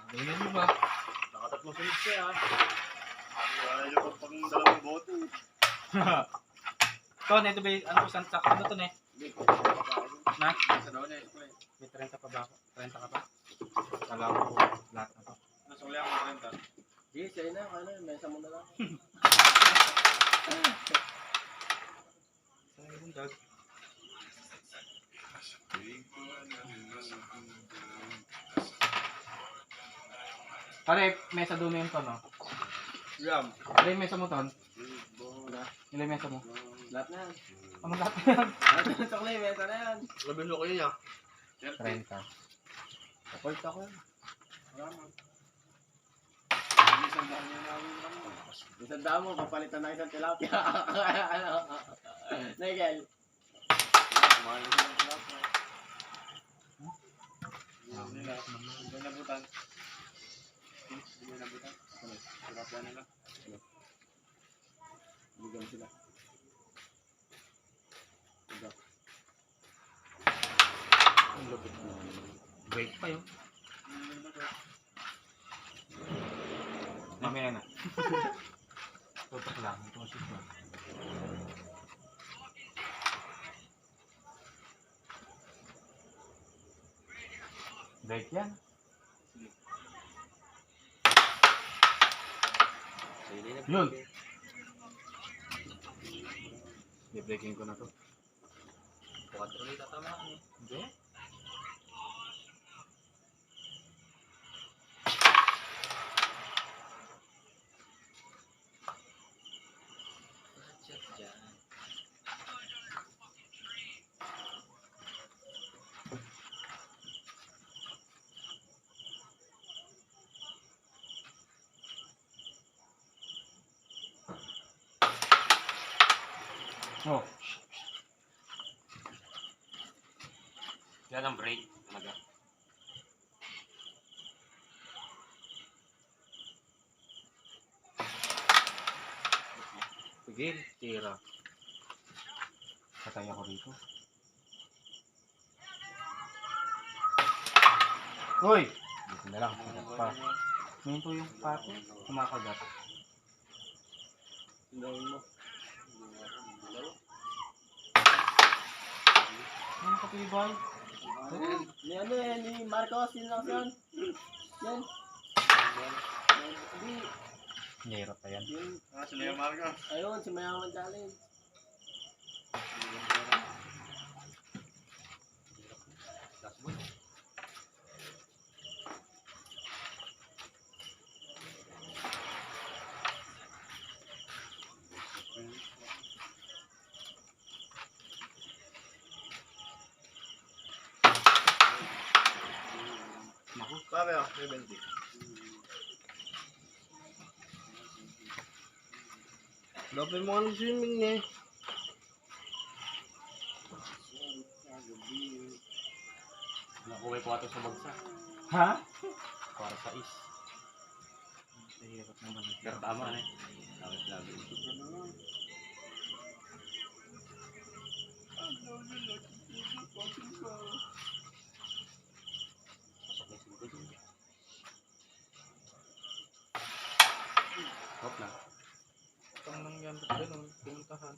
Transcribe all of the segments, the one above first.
Ganyan mo ba? Nakatatlong sunod siya ha. Wala niyo pa pang dalawang boto. Ton, ito ba yung ano, sakto na to eh? Na? Sa daw niya, ito eh. May 30 pa ba ako? 30 ka pa? Kala ko lahat na to. Nasuli ako ng 30. Sige, sa'yo na. Ano, mesa mo na lang. Saan yung dag? Pare, mesa doon na yung ton, no? Ram. Ilan yung mesa mo, ton? Ilan yung mesa mo? Lahat na yan. Ano lahat na yan? Lahat na sa kulay, mesa na yan. Labis ko yun 30. Support ako yan. Salamat. Isang daan mo, papalitan na isang tilapia. Nigel. Kumain ko ng tilapia. Hindi nabutan. Hindi nabutan. Tilapia nila. Bigyan sila. Ang lupit mo. Break pa yun. Mamaya na. Tutok lang. Ito ang siswa. Break yan. Yun. I-breaking ko na to. 4 ulit tatama ako. Hindi. Oh. Yan ang break talaga. Sige, tira. Patay ako dito. Uy! Dito na lang. Kagat pa. Ngayon po yung pato. Kumakagat. Sindawin mo. Ano katibay? Ni ano eh, ni Marcos, yun lang yun. Yan. Hindi. Nero pa yan. Yun. Si Leo Marcos. Ayun, si Mayaman Challenge. Naku. Sabi ako, 70. Dapat mo anong swimming eh. Nakuha ko ato sa bagsa. Ha? Para sa is. Mahirap naman. Pero tama na eh. Tawit lagi. Hop na. Itong nangyari ko doon, pinuntahan.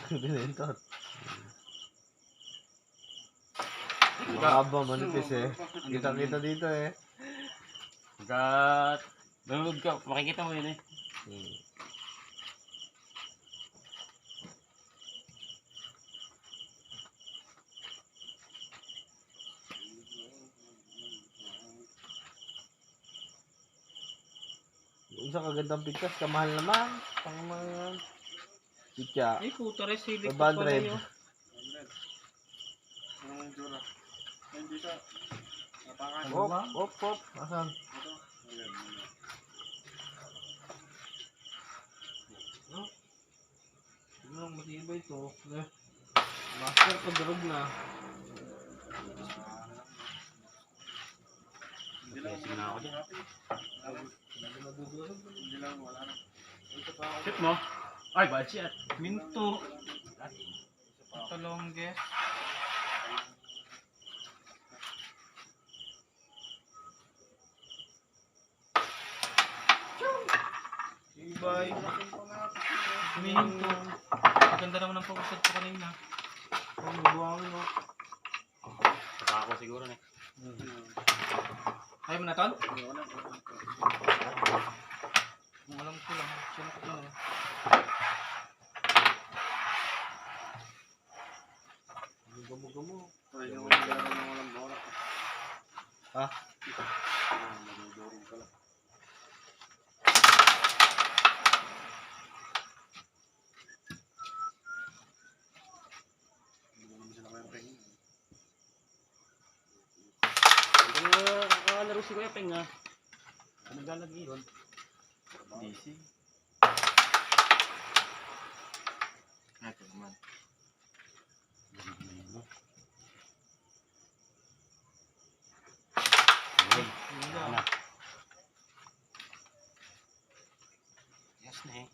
Binentot. Haba, manipis eh. Kita-kita dito eh. Hanggat nanonood ka, makikita mo yun eh. Yung isang kagandang pictures, kamahal naman. Pang mga pitya. Ay, puta rin, silik 500. Anong jura? Hindi siya. Napakan. Ano Hop, ba? hop, hop. Asan? Ito. Ayan. Ano lang matibay ito? Master ko durog na. Hindi lang Blessing na ako dyan. Hindi lang, wala na. Shoot mo? Ay, bad shot. Minto. Ito longest. Bye. Humihinto. Maganda naman ang pag-usad ko kanina. Oh, nabuhangin oh. Ako siguro na. Ayaw mo na, Ton? Ayoko na. Kung alam ko lang. Sino ko lang. Gumo-gumo. Ay, yung wala ng walang bola. Ha? Nagdudurog ka lang. Hindi naman sila kaya Peng. Hindi na kakalaro si Kuya Peng ha. Naglalagi yun. DC. Ito naman. Ano? Yes na eh.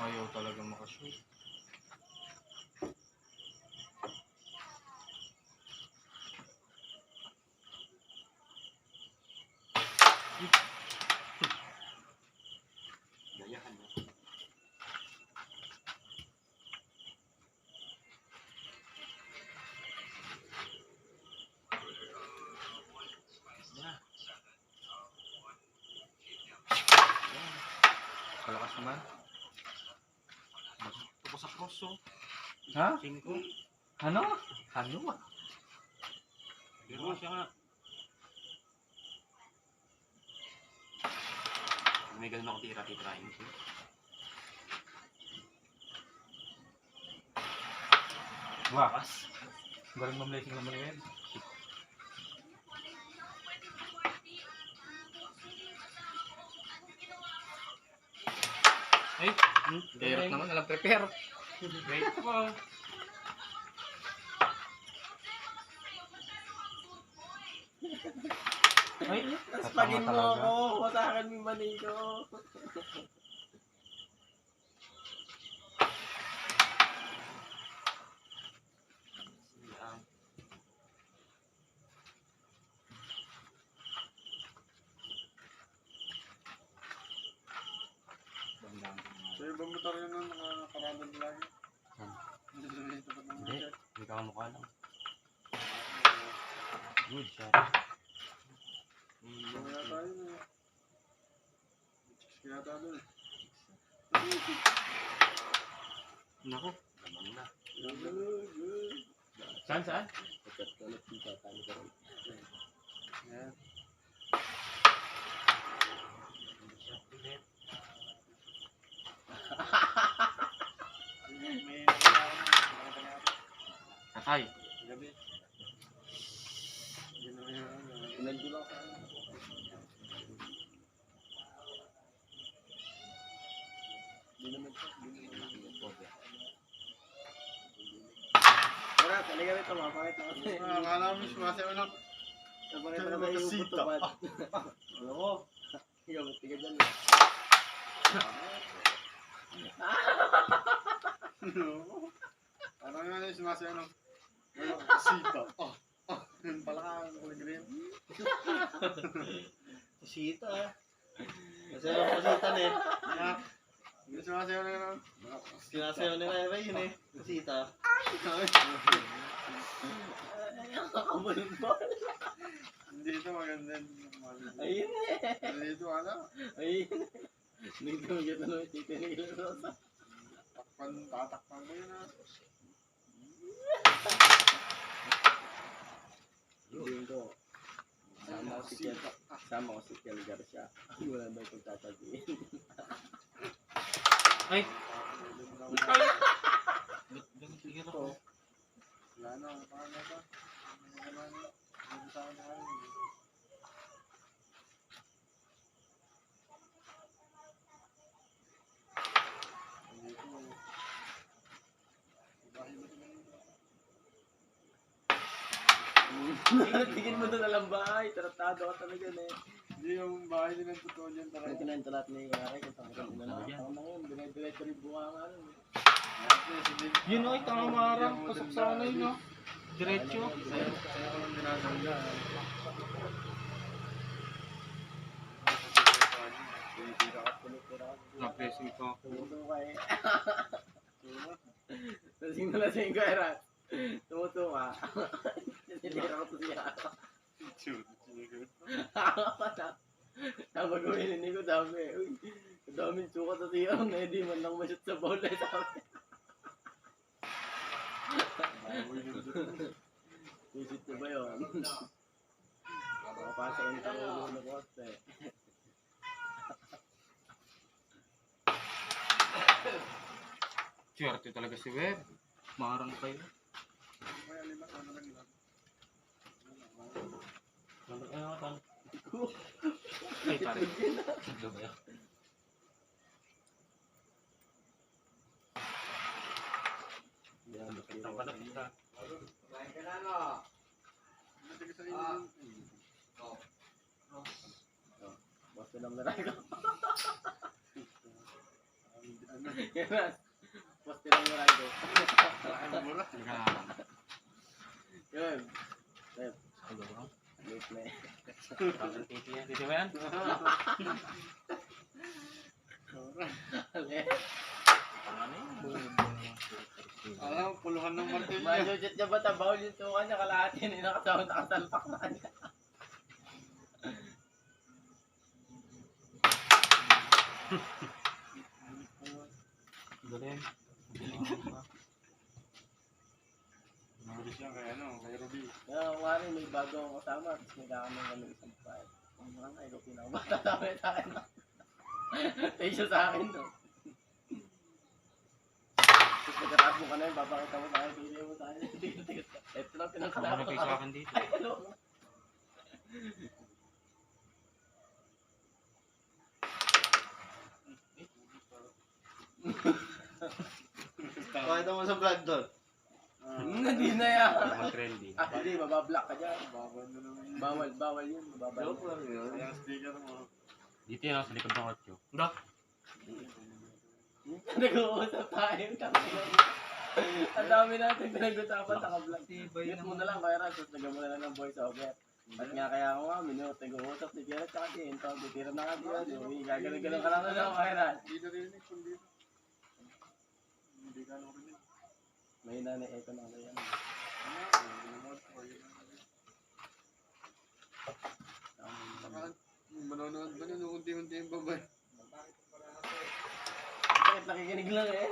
Ayaw talaga makashoot. Gayahan mo. Kalakas naman. Tuko sa proso. Ha? 5. Ano? Ano? Pero siya nga. May ganun ako tira-tirahin siya. Wakas. Galing mamlesing naman ngayon. Ay, Derek naman, alam prepare. Wait po. Ay, Pagin mo ako. Wasakan mo yung mani ko. So yung bamutar yun na nakakarabad lagi. Hindi, hindi ka kamukha lang. Good shot. Kaya tayo na. Kaya tayo dun. Naku. Naman na. Saan, saan? Yan. May Atay. gabi. Nagdulang ka. Wala, talaga rin ito. Mapakit ako. Akala mo sumasayaw na. Mapakit ako na yung butubad. Ano ko? Ikaw, ba't ka dyan? Ano nga yung sumasayaw ng sita. Yun pala ka, kuligrin. Pasita ah. Kasi ang pasita na eh. Yung sumasayaw na yun. Sinasayaw nila iba yun eh. Pasita. Hindi ito maganda. Ayun eh. Hindi ito ano. Ayun. Hindi ko maganda naman titinigil na rosa. Tatakpan ko yun ha. Yun ko. Sama ko si Kel Garcia. Wala daw kong tatagiin. Ay, Sige ako. Wala na, paano na ito? Ano naman? Ano sa akin na kami? Tingin mo doon alam bahay. Tratado ka talaga na eh. Hindi yung bahay nila totoo dyan Kaya talaga. kinento lahat ni Kuya kung saan ka na nakataon na yun. Dinay-diretso rin buha nga nun. Yun oy, tangamarang. Pasok sana yun no. Diretso. Sa'yo ko lang dinadala. Na-pressing ko. Tumuto ka eh. Lasing na lasing ka, Erat. Tumuto ka. Sinira ko to siya. Tapos gawin ko dami. Uy, daming sukat sa siya. Hindi man lang masyot sa bowl eh. Sabi. Visit ko ba yun? Makapasa yung tangulo na koste. Swerte talaga si Web. Marang kayo. Ay, pare. Siglo ba yun? Ang panak ka. Basta lang na ko. Yes. Basta lang na ko. Hindi ka na. Yun. Siglo ba? Late na eh. Tapos titi yan. Titi ba yan? Ale. Ano yun? Alam, puluhan ng martilyo. Majujit niya ba tabaw yung suka niya kalahati na nakasawang nakasalpak na kanya. Galing. Mabilis yan kay kay Ruby. Kaya kung nga rin, may bago akong kasama, tapos nagkakamang kami isang file. Ang mga nga, ikaw pinakabata namin sa akin. Tayo siya sa akin, no? Tapos pagkatapos mo ka na yun, papakita mo sa akin, pili mo sa akin. Ito lang Ano pinangkalama na kayo sa akin dito? Ay, ano? Pakita mo sa vlog doon. Hindi na yan. Mga trendy. Ah, hindi, mabablock ka dyan. Babad na naman yun. Bawal yun. Mababal. Joke lang yun. Kaya ang sticker mo. Dito yan sa likod ng kotse. Hindi. Nag-uusap tayo. Ang dami natin pinag-usapan sa ka-vlog. Mute mo na lang, Kuya Raz. Tapos nagamo na lang ng voice over. At nga kaya ako nga, minute, nag-uusap ni Kira tsaka si Ento. Titira na nga dito. Gagaling ka lang na lang, Kuya Raz. Hindi na rin kung dito. Hindi ka lang rin. May nanay, ito na nga yan. Manonood ba nyo nung unti-unti yung babay? Bakit nakikinig lang eh?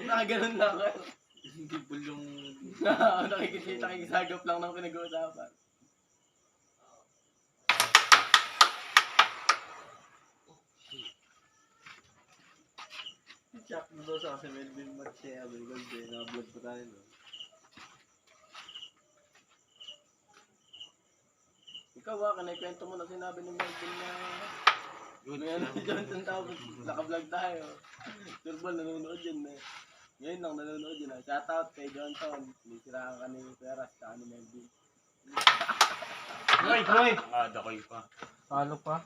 Nakaganon lang ako. Hindi po yung... Nakikisagap lang ng pinag-uusapan. Check mo doon sa kasi Melvin Matche. Abigol din. Na-vlog pa tayo doon. Ikaw ba, kanikwento mo na sinabi ni Melvin na may ano si Johnson tapos naka-vlog tayo. Turbol, nanonood yun eh. Ngayon lang nanonood yun ah. Shoutout kay Johnson. Sinisiraan ka ni Peras ka ni Melvin. Hoy! Ah, dakoy pa. Talo pa.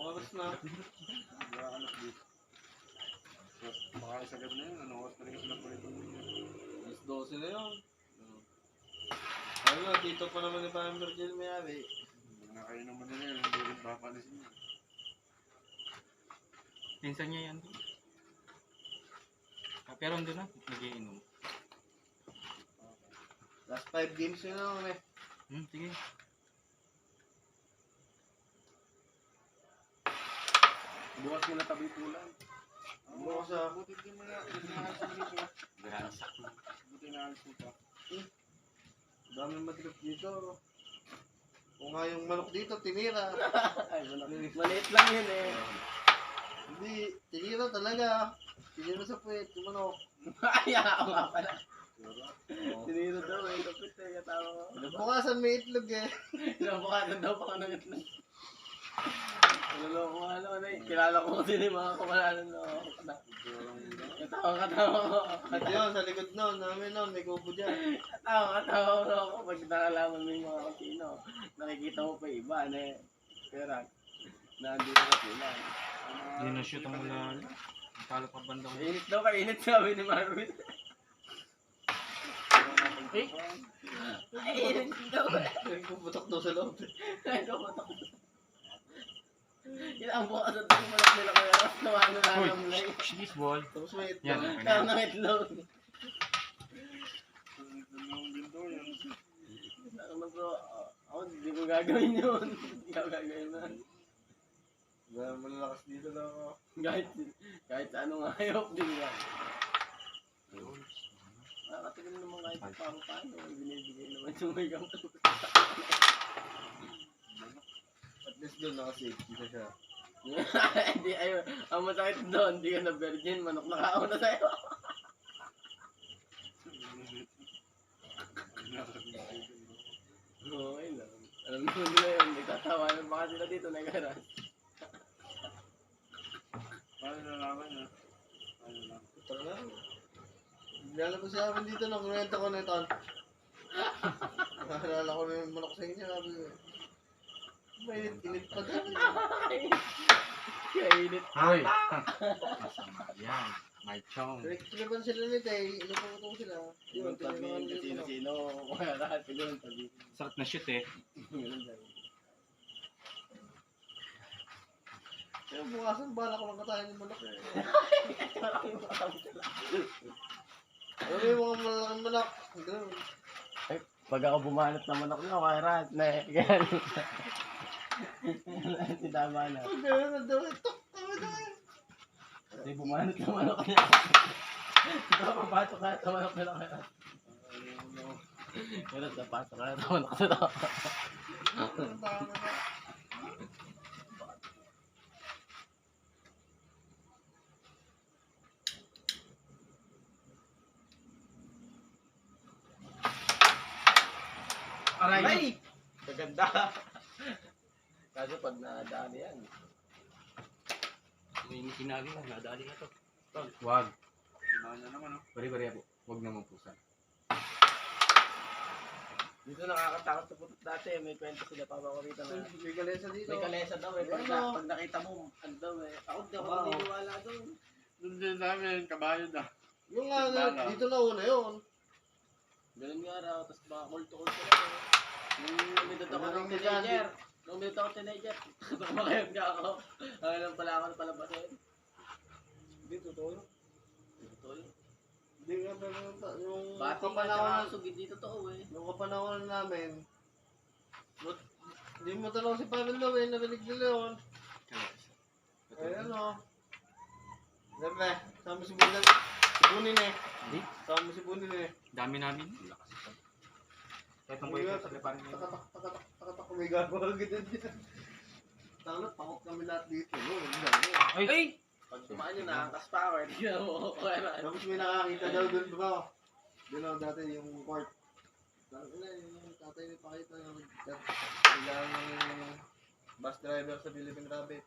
Oras na. Baka isagad na yun. Ano oras pa rin sila po ito? Alas 12 na yun. Ano, dito pa naman ni Pam Virgil may-ari. Nakain naman nila yun. Hindi rin papalisin yun. Pinsan niya yan. Ah, pero andun na. Nag-iinom. Last 5 games yun naman eh. Sige. Bukas mo na tabi pulan. Bukas ah. Buti din mo na. Buti na alis mo dito. Garansak na. Buti na alis mo pa. Daming madrip dito. Kung nga yung manok dito, tinira. Ay, maliit lang yun eh. Hindi, tinira talaga. Tinira sa puwet, yung manok. Ay, ako nga pala. Sinira daw eh. Lapit eh. Katawa ko. Bukasan may itlog eh. Pinapakasan daw pa ka ng itlog. Naloko ano eh. Kilala ko kasi yung mga kamalanan na ako. Katawa ko. At yun, sa likod nun, namin nun, may kubo dyan. Katawa ko ako. Pag nakalaman mo yung mga kasino, nakikita mo pa iba na eh. Pero, nandito ka sila. Hindi na shoot ang mula. Talo pa banda ko. Init daw ka, init sabi ni Marvin. Eh? Init daw ka. Nagpuputok daw sa loob. Yan ang bukas at ang malak nila kaya nawa na Uy, lang lang. this ball. Tapos may itlog. Yan, okay na Kaya yan. ng itlog. Ano bro, ako hindi ko gagawin yun. Hindi ko gagawin man. Malalakas dito lang ako. Kahit sa anong hayop din yan. Nakakatigal naman kahit paano paano. Binibigay naman yung may gamot. At least doon nakasafety na siya. Hindi, ayun. Ang masakit doon, hindi ka na virgin. Manok nakauna sa'yo. Okay lang. Alam mo nila yun, nagtatawanan pa sila dito, nag-aras. Paano nalaman na? Paano na? Tara na. Nilalabas siya amin dito nung kwento ko na ito. Nakalala ko na yung manok sa inyo. Sabi ko, mainit-init pa dyan. Kainit. Hoy! Masama yan. My chong. Tinaban sila nito eh. Inuputo sila. Yun, Yung tabi, tinaban nila. sino-sino, kaya lahat, siguro yung tabi. Sarap na shoot eh. Ganun lang. Kaya bukasan, bala ko lang katayin yung manok eh. Maraming makasama sila. Alam mo yung mga malaking manok. Ganun. Pag ako bumanat na manok na, kaya rat na eh. Ganun. Si Dama na. Pag ganun na daw, tok, kami daw eh. Kasi bumanat na manok niya. Ito, papasok ka sa manok nila kaya. Pero napasok ka na sa manok nila. Ang tama na. Aray! Kaganda! Kaso pag nadali yan. May sinabi mo, nadali na to. Wag. Kumain na naman, oh. Bari-bari ako. Wag naman pusa. Dito nakakatakot sa putot dati. May kwento sila pa ako rito na. May kalesa dito. May kalesa daw eh. Pag nakita mo, ano daw eh. Ako di ako Wow. naniniwala doon. Doon din namin, kabayo na. Yung nga, dito na una yun. Ganun nga raw. Tapos baka kulto-kulto lang eh. Nung lumidot ako ng teenager. Nung lumidot ako teenager. Tumakayag nga ako. Lang pala ako na palabasin. Hindi, totoo yun. Totoo yun. Hindi nga ba yung Bati nga kapanawan, tsaka sugid dito totoo eh. yung kapanawan namin, hindi mo tanong si Pavel daw eh, narinig nila yun. Ayan o. Siyempre, sama si Bunin eh. Hindi. Sama si Bunin eh. Dami namin. Lakas ito. Kahit ang boyfriend sa preparing nila. Takatak, may gagawa ganyan dyan. Tama, pakok kami lahat dito. No, ang dami. Ay! Pag tumaan yun, nakangkas pa ako eh. Tingnan mo. Tapos may nakakita daw doon bro. Doon ako dati yung court. Yung tatay ni Pakita yung bus driver sa Philippine Rabbit.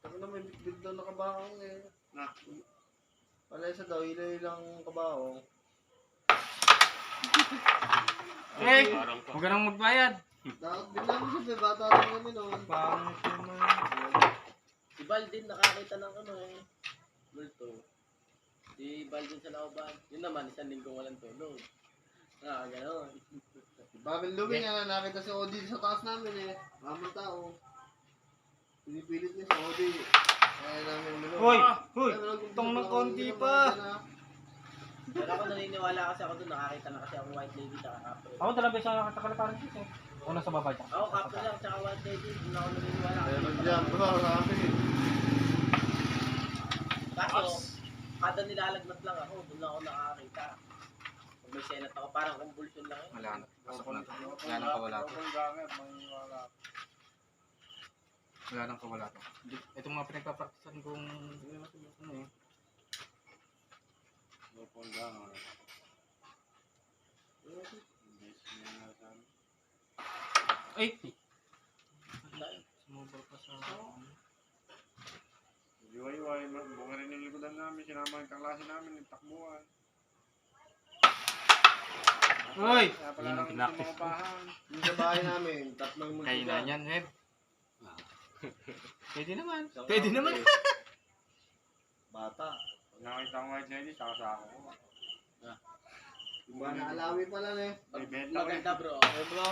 Tapos na may bitbit daw nakabakong eh. Na. Palesa daw, ilang kabakong. Eh! Huwag ka nang magbayad. Dapat din namin siya, bata rin kami noon. Pangit naman. Si Val din nakakita ng ano eh. Multo. Si Val din sa lauban. Yun naman, isang linggo walang tulog. Gano'n. Babel Lumi nga nakita si Odi sa taas namin eh. Mamang tao. Pinipilit niya si Odi. Kaya namin minum. Hoy! Hoy! Kaya minum- Tong ng konti minum- pa. minum- minum- Pero ako naniniwala kasi ako doon, nakakita na kasi ako white lady tsaka captain. Ako talaga sa nakatakala parang dito. Una sa baba dyan. Ako captain lang tsaka white lady, doon ako naniniwala. Meron dyan bro, sabi. Kaso, kada nilalagnat lang ako, doon lang ako nakakita. Pag may senat ako, parang convulsion lang yun. Wala na. Pasok na. Wala nang kawala to. Kung gamit, maniniwala. Wala nang kawala to. Itong mga pinagpapraktisan kong ano eh. Kung gamit. Ay! Sumubal pa sa... Iway-iway, bunga rin yung likodan namin, sinama yung kaklase namin, yung takbuhan. Uy! Kaya pala Yun ang lang pinaktis gusto ko. mga bahan. Yung sa bahay namin, tatlong Kain na magbigan. yan, Web. Pwede naman. Pwede naman. Bata. Pag nakita ko white lady, saka ako ko. Diba naalawi pa lang eh. Pag Bibenta ko yun. maganda bro. Eh bro,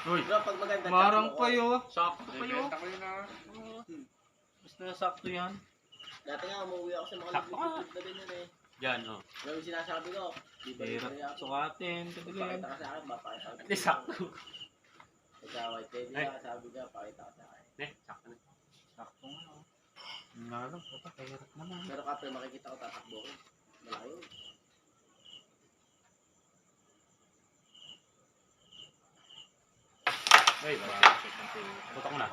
Uy! Bro, pag maganda Marang tsaka pa mo. yun. Sakto pa yun. Bibenta ko yun ah. Basta sakto yan. Dati nga umuwi ako sa mga Sakto ka. nag-food na din yan eh. Yan, oh. Yung sinasabi ko, di ba Hirap yung ako? sukatin. Kadali. Pakita ka sa akin, papakita ka. Hindi, sakto. Pagka white lady Ay. ka, sabi ka, pakita ka sa akin. Sakto na. Sakto nga, oh. Nga lang, papa, kahirap naman. Pero kapre, makikita ko tatakbo ko. Malayo. Ay, putok mo na.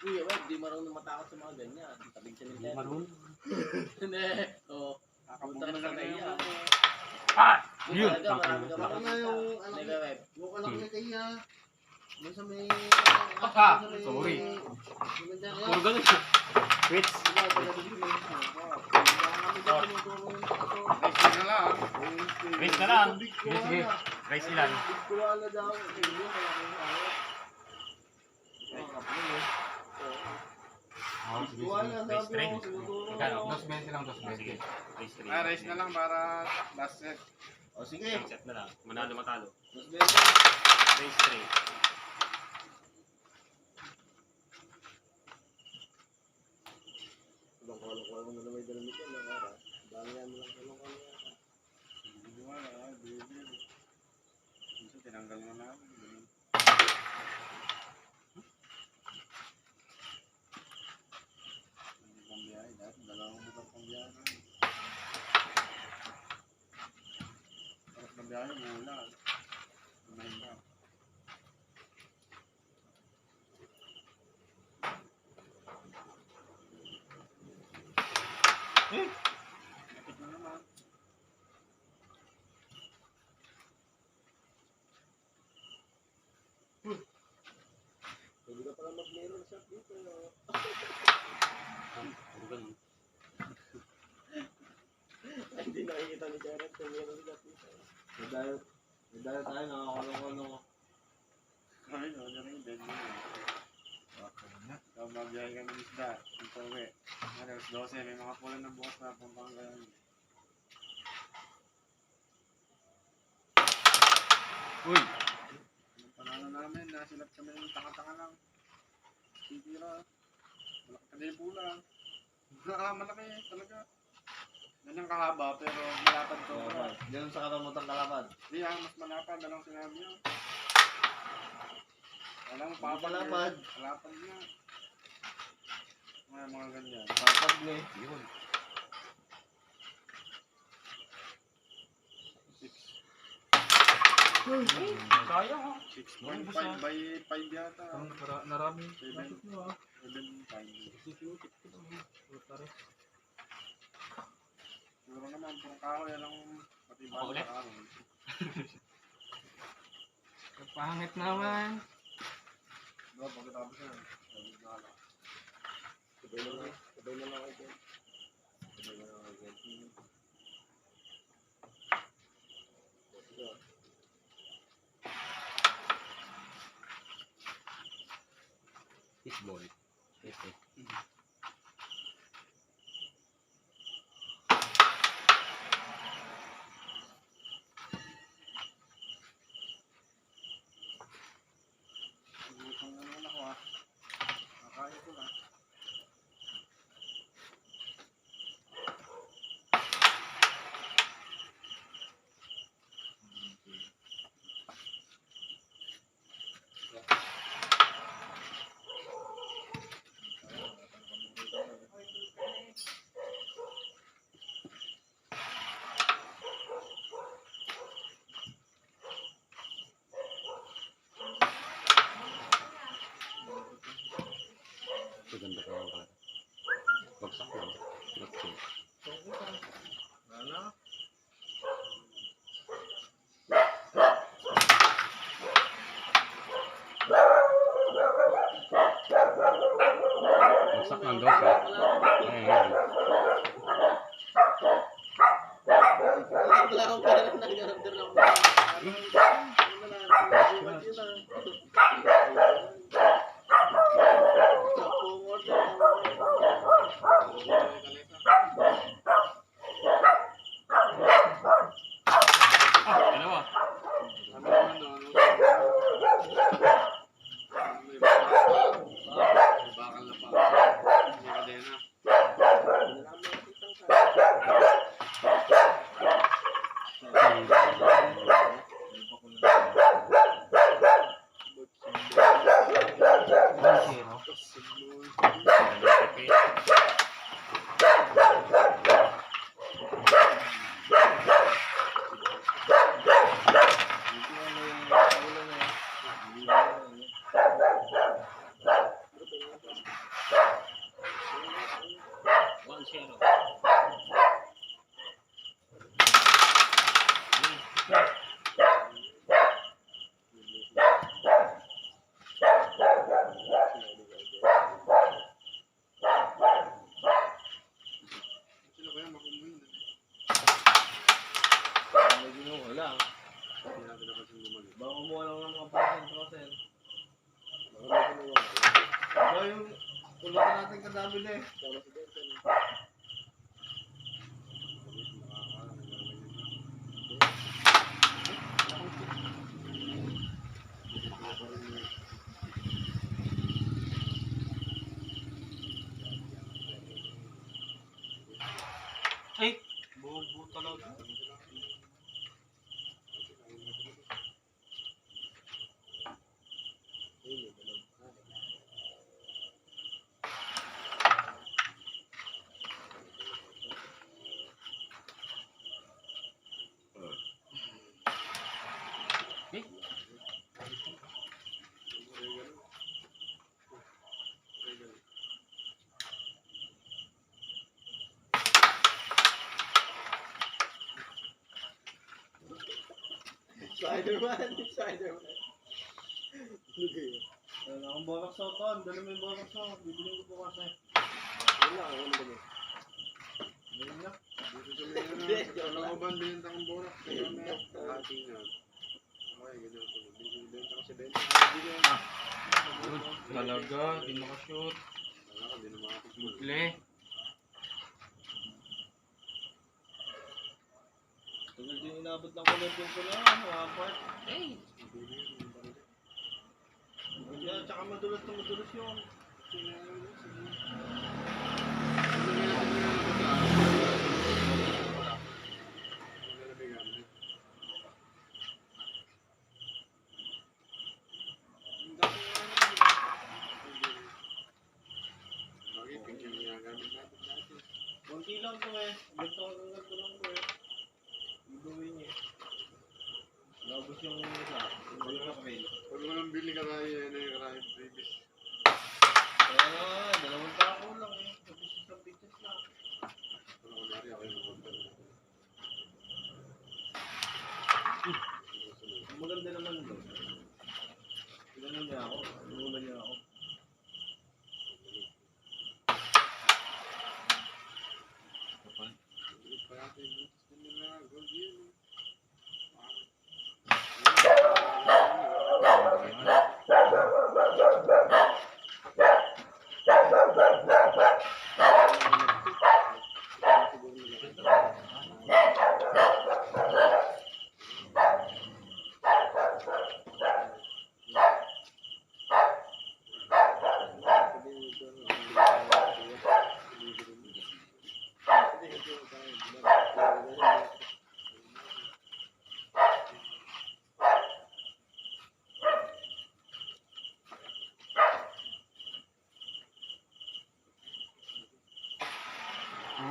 Uy, wait, di marunong matakot sa mga ganyan. Tabing sa Hindi Nintendo. marunong. Hindi. Oo. Nakabunga na lang na yung Punta ka sa Ah! Yun Yun! talaga, marami ka baka na yung anak Hindi ka, web. yung anak ni Tia. Doon sa may... Ah, sa may- sorry. Yung ganyan Puro yan. ganun. Wait. Diba, taga-dito yun. Kaya kami dito tinutulong yung aso. Rice na lang. Race na lang. Big Sige, sige. koala. Rice ilan? Big koala daw. Hindi, malaking ano. Oh, kapatid eh. Oh, sige, Koala, sige. Race sabi 3. ko, tinutulong Magkano? ako. 2.20 lang, 2.20. Sige. Race 3. Ah, rice na lang para last set. O sige. Isang set na lang. Manalo, matalo. Mas beso. Race 3. Ibang kolong-kolong na may dalamit yan. Dami yan lang kolong-kolong yan. Hindi wala, bibili. Minsan tinanggal na namin. Ganun. Hindi pang biyahe. Dahil dalawang motor pang biyahe namin. Tapos na biyahe, mula. Mahina. Lapit na naman. Pwede ka pala mag-mirror shot dito. Puro ganun. Hindi nakikita ni Jared kung meron siya dito. May dahil tayo nakakolong-kolong. Ay, no, na rin. Dead mo yun. So, magbiyahe ka ng isda. Ito, uwi. Alas 12, may mga pula ng bukas na pumpang ganyan. Uy! Yung panalo namin, nasilap kami ng tanga-tanga lang. Titira. Malaki ka din pula. Malaki talaga. Ganyan kahaba, pero malapad to. Diyan sa karamutang kalapad. Hindi mas malapad. Anong sinabi niyo? Alam mo, papad Malapad. Malapad niya. Mga ganyan. Kapag ni. Yun. 6. Kaya ha. 6.5 by 5 yata. Narami. 7.5. Siguro naman, kung kahoy, alang pati Ako ulit? bala kahoy. Pangit naman. Bro, pagkatapos yan. Sabi na lang. Sabay na lang. Sabay na lang kayo dyan. Sabay na lang kayo dyan. Fishball. Fish. Gutom na naman ako ah. Kakain ko lang. Nandun pa. Ayun. Wala akong pera na nag-order ng mga. Dalawa. Ano naman no, ano? May bakal na pa. May kadena. Sino ba yan? Makumuhin. Wala. Hindi natin napansin bumalik. Baka kumuha lang ng mga passion process. Aba yung ulan natin kadami na eh. Ay! Bobo talaga. Spider-Man. Spider-Man. Wala akong borax sa ton. Dali mo yung borax sa. Bibiling ko bukas eh. Wala ako ano ba? Dali na. Dito sa may ano, ano ko ba binenta kong borak? Kaya may hati niya. Okay, ganyan ko. Binenta kasi benta. Good. Talaga. Di makashoot. Wala ka, di na makapagmul. Mutli. Tagal din inabot ng collection ko na. Mga part. Kaya tsaka madulas na madulas yun. Konti lang to eh. Ganito ko lang to eh. Ibuhin niya. Labos yung isa. Yung kapil. Pag walang bili ka tayo, yan ay karayong previous. Dalawang tako lang eh. Tapos isang pictures lang. Ano ko nari, ako yung mag-order. Ang maganda naman doon. Ganun niya ako. Inulan niya ako.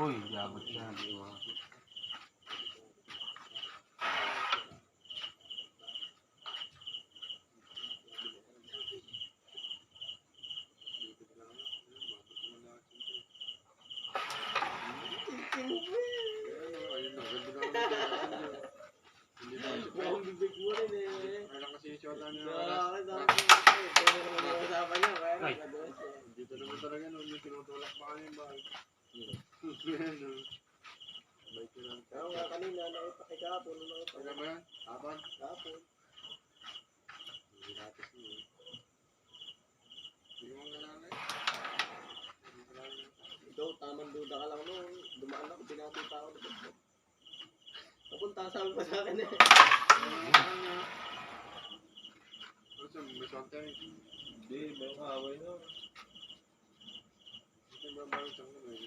Uy, yabot siya. Di ba? Mukhang bibig mo rin eh. Kailan kasi yung shota niya. Usapan niya, kaya nakadulas eh. Hindi Dito naman talaga no, yung tinutulak pa kami yung bahay. Ano? Bait ko lang. Kaya nga kanina, nakipakikapon, Kailan ba yan? Hapon? nakipakikapon. Hindi natin siya. Hindi mo nanay. Ikaw, tamang duda ka lang noon. Dumaan ako, binati pa ako. Napunta, sabi pa sa akin eh. Ano siya, may swante? Hindi, ba yung kaaway no? Hindi ba ba yung siyang naman?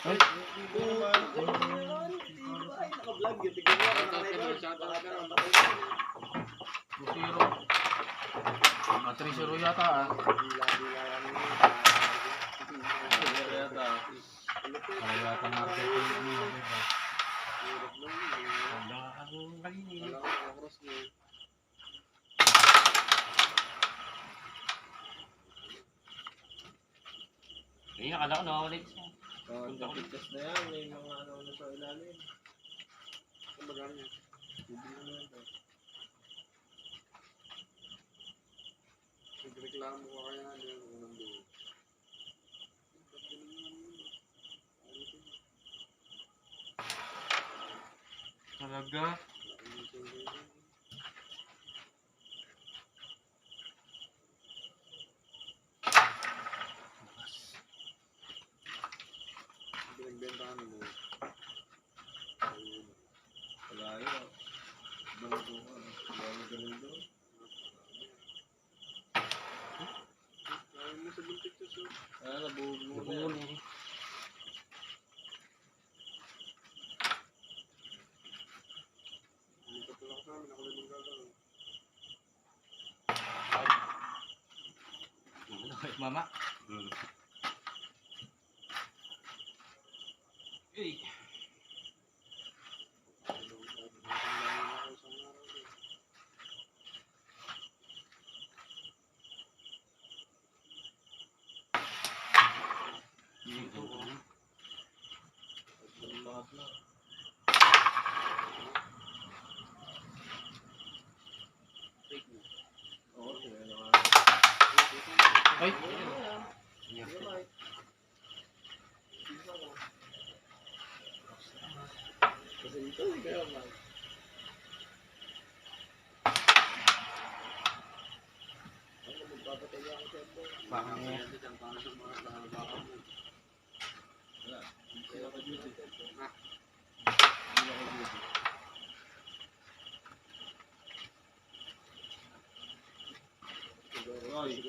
Ay, Dito naman. Ay, naka-vlog yun. Tignan mo, naka-record. Shoutout ka na. 2-0. 3-0 yata ah. Bila-bila yan yun. Wala yata marketing niya. Hirap lang yun. Wala akong kanina. Wala ko nakakross niya. Kaya akala ko nakawalik siya. Pagkas na yan, may mga ano sa ilalim. Ang magana niya. Bibili mo yan. Nagreklamo ko kaya yung unang buo. Talaga? Pinagbentahan mo. Wala yun. Bago ko. Wala ganun doon. Ayaw mo sa buntik sa so. Nabuhog mo na Nabungol yan. eh. Hindi ka tulak sa amin. Ako rin magkakaroon. Mama. Hey. Dito oh. Lahat na. Oo, sila naman. Ay! Kasi ito, kaya man. Ano, magpapatay ako sa ito. Bakit niya? Wala. Hindi ako duty. Hindi ako duty. Roy.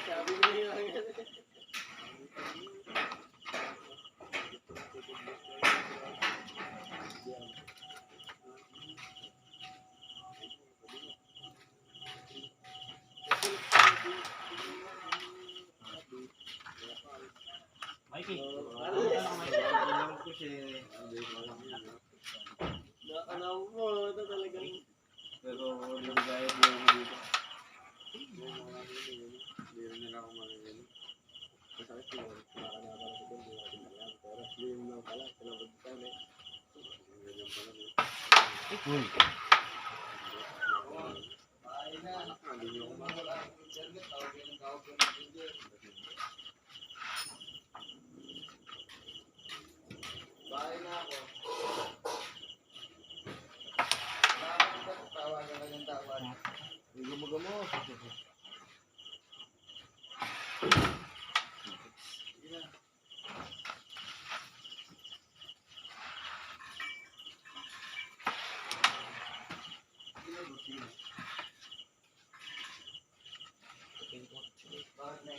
Sabi mo yun. Mikey. Alam ko siya. Nakanaw mo, ito talagang. Pero yung gaya mo dito. Hindi rin nila ako magiging. Masakit yun. Nakanaw ko doon, hindi natin alam. Pero slim lang pala, pinabagtan eh. Ganyan pala. Uy. Hindi niyo ako mawala. Bahay na ako. Tawagan ka ng tawag. Gumagamo. Bakit na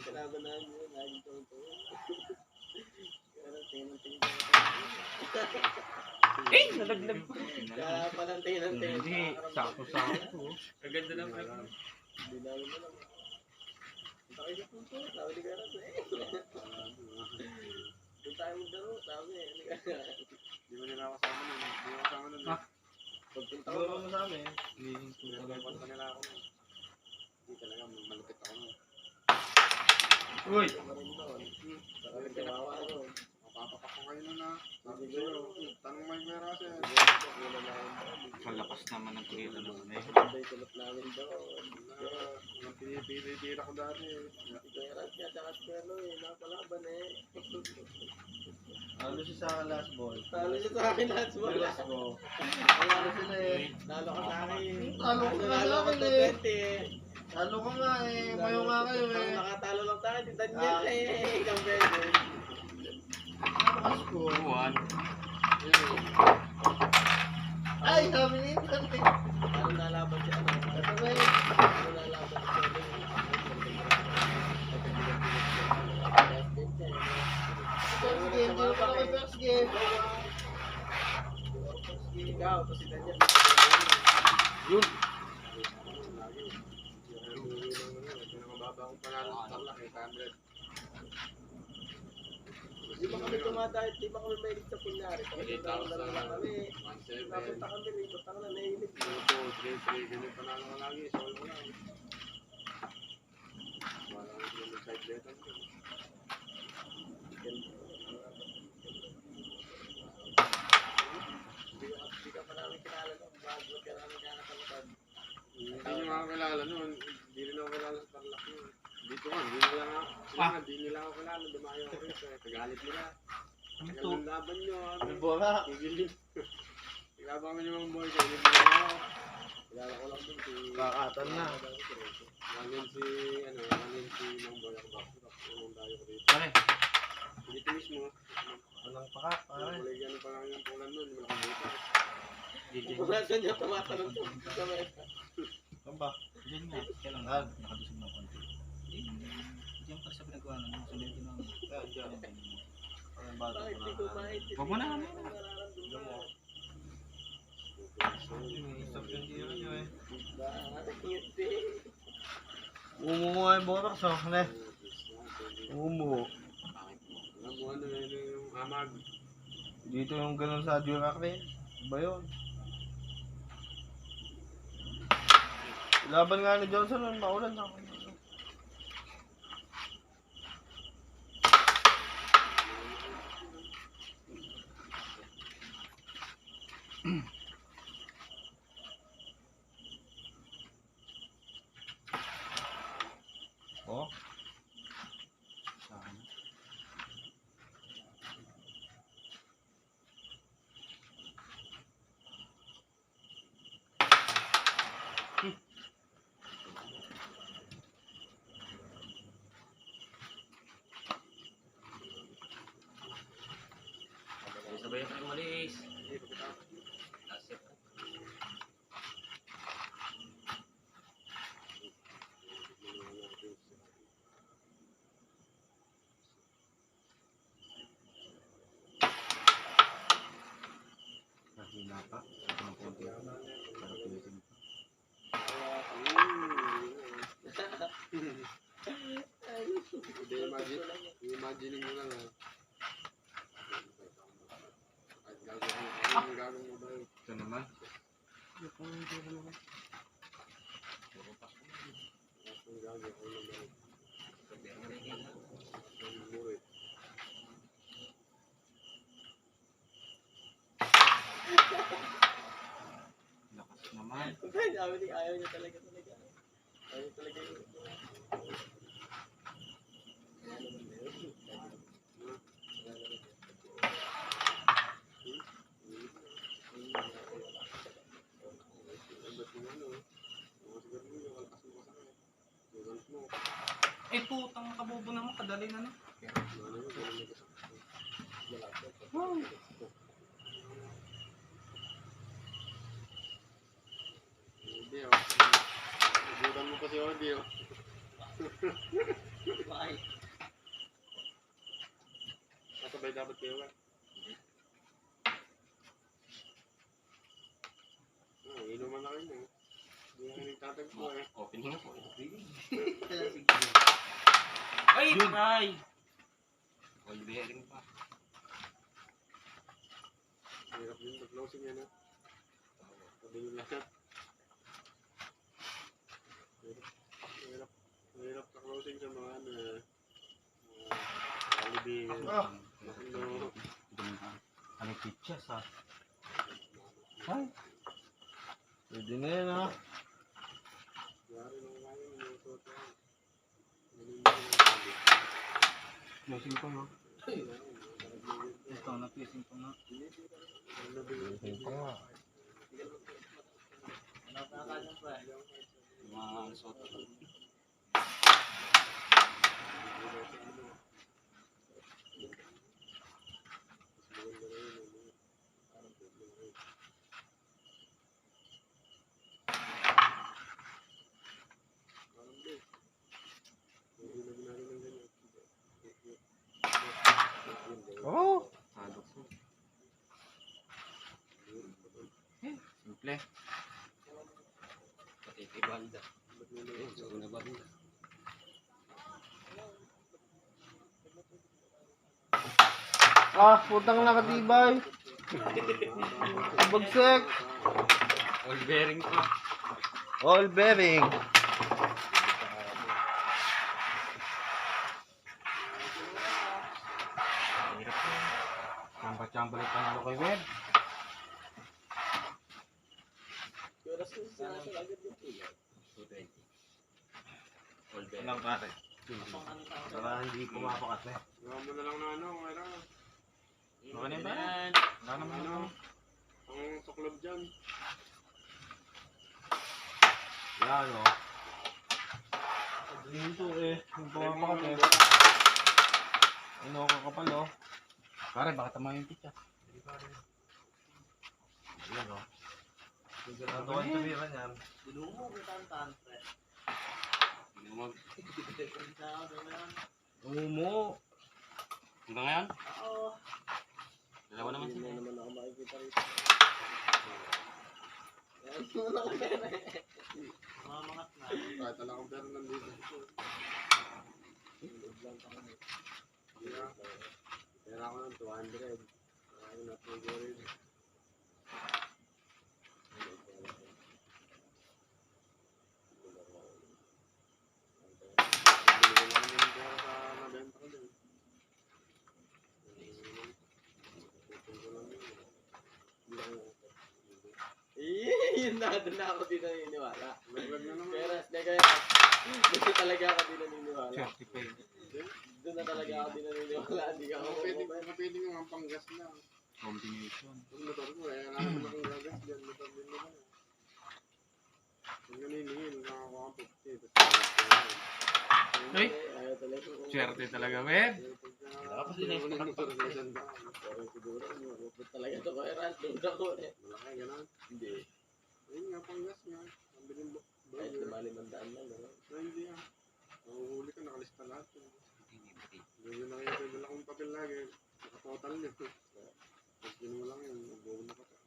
Kalaban namin yun, laging tuwang-tuwa. Pero tingin-tingin Nalaglag pa. kaya palang tingin-tingin. Hindi, sakto-sakto. Kaganda ng prep mo. Hindi namin alam. Punta kayo sa punto, sabi ni Garap Doon tayo maglaro, sabi Di mo nila kasama nun. Di mo kasama nun. Pagpunta Siguro ko, mo sa amin. Pinagpapon pa nila ako nun. Hindi talaga, malupit ako nun. Uy! maroon doon. Parang kawawa ako. Mapapapak ko kayo nun ha. Sabi sa'yo, tanong may pera kasi. Kalakas naman ng tira naman eh. Ganda yung kulot namin doon. Ang pinipili-tira ko dati. Ito yung rat niya, tsaka si Carlo nakapalaban Ano siya sa akin last ball? Talo siya sa akin lahat mo. Last ball. Wala sila eh. Talo ka sa akin. Talo ka nga sa akin eh. Talo ka nga eh. Mayo nga kayo eh. Nakatalo lang tayo, si Daniel eh. Ikaw pwede. Last ball. Buwan. Ay, sabi ni Ethan eh. Ano nalaban si ano? Ito ba eh. Ano nalaban si ano? First game, hindi ko na first game. Ikaw, to si Daniel. Yun! Pinakamababa akong panalo sa Tarlac eh, 100. Di ba kami tumatahit? Di ba kami mahilig sa kunyari? Pagkita lang kami. 1-7. Napunta kami rito, tanga na nahilig. 2-3-3, ganun panalo ko lagi. Solo ko lang. Wala nang side letter ko. Hindi ka pa namin kilala nung bago ka namin kanakalapad. Hindi nyo nga ako kilala noon. Hindi rin ako kilala sa Tarlac noon. Dito nga, hindi nila nga. Sila nga, hindi nila ako kilala. Dumayo ako rito eh. Tagalit nila. Ano Tagal to? ng laban nyo. May bola. Tigil. Naglaban kami ng mga boy. Kaya hindi nila ako. Kilala ko lang din si... Kakatan na. Wangin si, ano, wangin si Mang Boy ako back. Yung dayo ko dito. Pare, Dito mismo. Walang paka. Pare. Kulay ano pa lang yung pulan nun. Yung malaking buta. Wala siya niya tumatanong sa mesa. Ano ba? diyan nga. Kaya lang, nakadusog na konti. Diyan pa sa pinagawa ng sunod ko ng... Yan, dyan. Ang bata Bakit ko di ko na. maintindihan? Huwag mo na kami. Tignan mo. Stop yung tira nyo eh. Hindi. Umo mo nga yung bola kasi ako na eh. Umo. Alam mo ano yun yung amag. Dito yung ganun sa Durac rin. Ba yun? Laban nga ni Johnson nun, maulan na ako. Oh, Saan? Sabay ako umalis. Asip. Mahina pa. Ang konti. Para pilitin pa. Hindi imagine mo lang ha. Kahit gagawin mo ba yun? Ito naman. Ang gagawin mo ba yun? Ang murit. Lakas naman. Sabi ni ayaw niya talaga. Ayaw niya talaga yun. Ang ba't yung ano? Mga sigarilyo, walakas mo sa akin. tubo naman, kadali na no. Hindi oh. Nabutan mo pa si Odi oh. Bye. Nasabay dapat kayo ba? Inuman na kayo eh. Hindi nga nagtatagpo eh. Opening na po. Ay! Ay! All bearing pa. Hirap din mag-closing yan ah. Sabi yung lahat. Hirap sa closing sa mga ano eh. Alibi. Makino. Ano pitches ha? Ay. Pwede na yan ha. Yari nung kaya minutot yan. Lasing ko no? Ito, napising ko na. Lasing pa nga. Mga sot. Oh! Simple. Pati kay Banda. Ayun, sa una Banda. Ah, putang nakatibay. Bagsek. All bearing pa. All bearing. Hirap ko. Chamba-chamba lang panalo kay Web. All bearing. Ilang pare? Para hindi pumapakat eh. Gawa mo na lang na ano, kaya lang. Okay na yun ba? Wala naman Ano? ano. Ang suklab dyan. Yan o. Dito eh. Yung pumapakat eh. Ano ka kapal o. Pare, baka tama yung pitcha. Yan o. Natuwan tumiran yan. Lumag. Umo. Hanggang ngayon? Dalawa naman sila. naman ako makikita rito. Kahit wala akong pera nandito. Yeah. Pera ako ng 200. Kaya na po rin. Yun na, doon na ako din naniniwala. Laglag na naman. Kaya, doon talaga ako din naniniwala. Certified. Doon na talaga ako din naniniwala. Hindi ka ako Pwede nga ang panggas lang. Combination. Yung motor ko eh, namin akong gagas dyan. Motor din naman eh. Yung naniningin, nakakuha ang 50. Ay! Ayaw talaga. Swerte talaga, Web. Tapos din eh. Siguro, mabukot talaga ito ko. Doon ako eh. Malaki, gano'n. Hindi. Ayun nga, panggas nga. Ang biling Ay, burger. lumalimandaan lang. Gano'n. No, hindi ah. Nahuhuli ka, nakalista lahat. Hindi nyo nakita, wala akong papel lagi. Nakatotal nyo. Tapos yun mo lang yun, nagbuo na ka pa.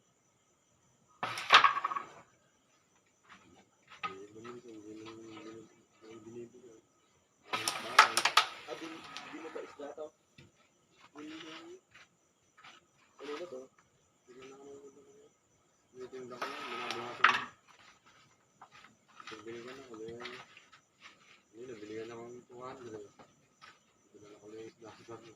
Hindi binibigay. Di mo ba isda to? Ano na to? Tinitinda ko lang, binabawasan mo. Binigyan ako, hindi na, binigyan ako ng 200. Binala ko lang yung isda sa akin.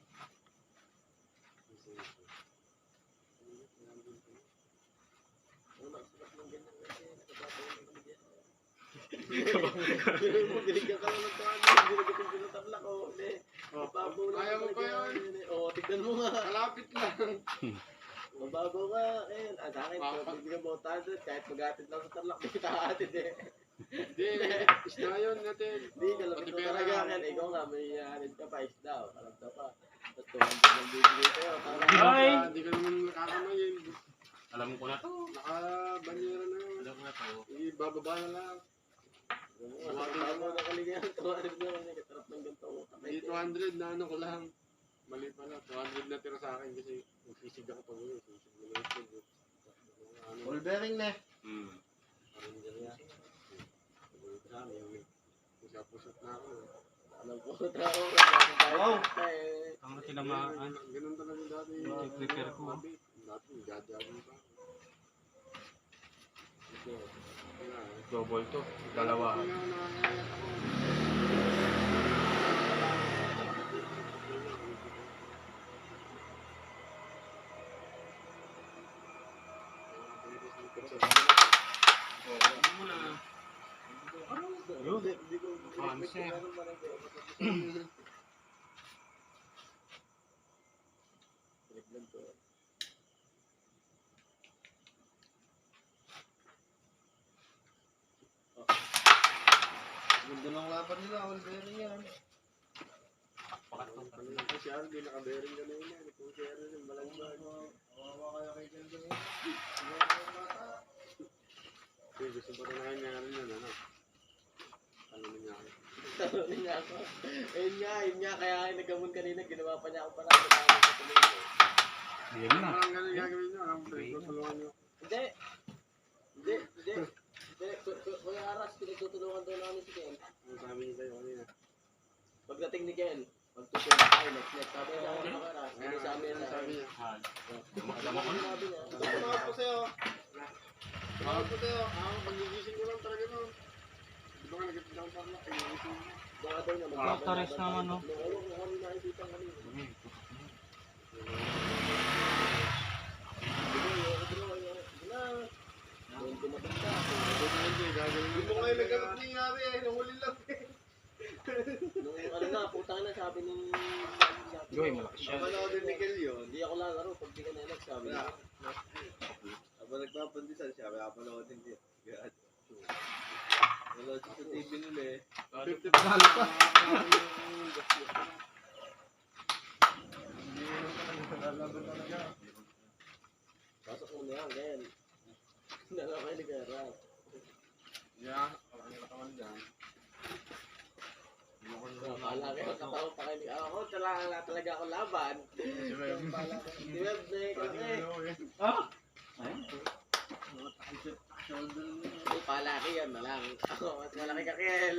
Wala, sarap ng ganyan kasi nakabataw ng kami dyan. Binigyan ka lang ng tuwan. Binigyan kong pinatablak ko. Mababaw lang. Ayaw mo pa yun. Oo, tignan mo nga. Malapit lang. Mababaw nga. Sa akin, bigyan mo 100. Kahit mag-atid lang sa tablak, hindi kita atid eh. Hindi, isda yun natin. Hindi, kalapit Pati mo pera talaga yan. yan. Ikaw nga, may hahanid ka pa, isda. Alam ka pa. Tapos 200 lang bibigay sa'yo. Tama. Ay! Hindi ka naman nakakamayin. Alam ko na to. Naka-banyera na yun. Alam ko na to. Ibababa na lang. Tama na kaligayan. 200 na lang. Katarap ng ganito. Hindi 200 na ano ko lang. Mali pala. 200 na tira sa akin kasi nagsisig ako pag uwi. Sisig na lang ito. Ball bearing na. Parang ganyan. Pusap-pusap na ako. Alam ko, tao. Wow. Ang tinamaan. Ganun talaga dati. Prepare ko. Dati, gagawin pa. Double to. Dalawa. Kaya nakakayat ako. Ganda ng laban nila, ball bearing yan. Kanina po si Ardy, naka-bearing kanina. Ito si Ardy, yung balagbag. Kawawa kayo kay Ganda eh. Okay, gusto pa rin namin nga rin yun, ano? Ano niya ako? Talunin niya ako. Ayun nga. Kaya nagamon kanina. Ginawa pa niya ako para sa tuloy ko. Yan na. Parang ganun gagawin nyo, alam ko, tutulungan nyo. Hindi. Kuya Aras, pinagtutulungan daw namin si Ken. Ano sabi niyo tayo kanina? Pagdating ni Ken, magtutulungan tayo. Next. Sabi niya ako ng Aras. Hindi sabi niya Ano sabi niya? Alam ko sabi niya. Tumawag ko sa'yo. Tumawag ko sa'yo. Magigising ko lang talaga nun. Di ba nga nag-down pa ako, pagigising mo. Baka daw niya Factories naman, no? Ano kung ano nakikita kanina. Doon tumapunta. Hindi, gagawin Hindi mo ngayon nagkaroon ni Yari eh. Nahuli lang eh. Nung ano na, putang na sabi ni... Goy, malaki siya. Kapanood din ni Kel yun. Hindi ako lalaro pag di ka nalag, sabi niya. Habang nagpapandisan siya, kaya kapanood din siya. God. Wala siya sa TV nila eh. 50 pala pa. Hindi mo talaga talaga. Pasok mo na yan, Ken. Nalaw kayo ni Gara. Yeah, parang yung katawan dyan. Akala kayo katawa pa kayo ni... Ako, talaga ako laban. Si Web. Si Web na eh. Ah! Palaki yan na lang. Ako, mas malaki ka, Kel.